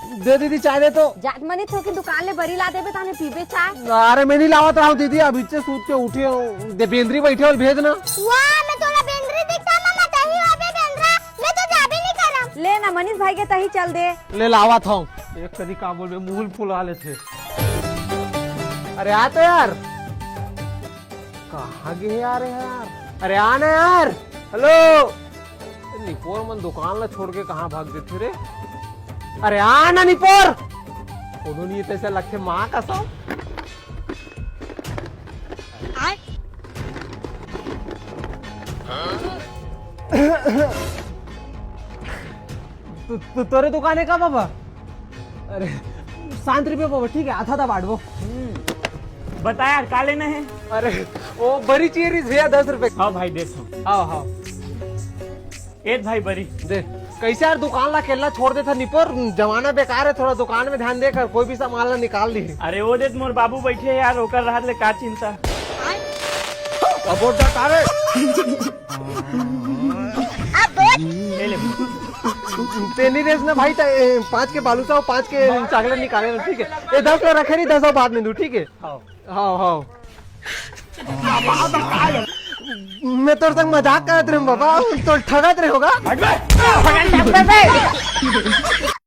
दे दीदी चाय दे तो। जात मनी थो की दुकान ले बरी ला देबे ताने पीबे चाय। अरे मैं नहीं लावत रहा हूँ दीदी, अभी से सूत के उठे हूँ। दे बेंद्री बैठे हो भेज ना। वाह मैं तोला बेंद्री दिखता मामा तही होबे बेंद्रा, मैं तो जाबे नहीं करम। ले ना मनीष भाई के तही चल दे। ले लावा था एक कदी काम बोल मुंह फुला ले थे। अरे आ तो यार, कहाँ गए यार यार, अरे आना यार। हेलो निपोर मन दुकान ला छोड़ के कहाँ भाग देते रे। अरे आना निपोर, उन्होंने तैसे लखे माँ का सब। तोरे दुकान है का बाबा? अरे 7 रुपये बाबा, ठीक है आधा था बांट वो। बता यार का लेना है? अरे वो बड़ी चीज भैया 10 रुपए। हाँ भाई देखो। हाँ हाँ एक भाई बरी दे। कैसे यार दुकान ला केला छोड़ देता निपोर, जमाना बेकार है, थोड़ा दुकान में ध्यान देकर कोई भी सामान ला निकाल ली। अरे वो देख मोर बाबू बैठे यार, ओकर राहत ले का चिंता। अब अरे ले ले तेनी रेस ना भाई, 5 के बालू सा 5 के चॉकलेट निकाले ना, ठीक है। ये 10 का रखे नहीं, 10 बाद में दूं, ठीक है। हाँ हाँ हाँ मैं तोर संग मजाक करत रहे बाबा, तो ठगत रहे होगा।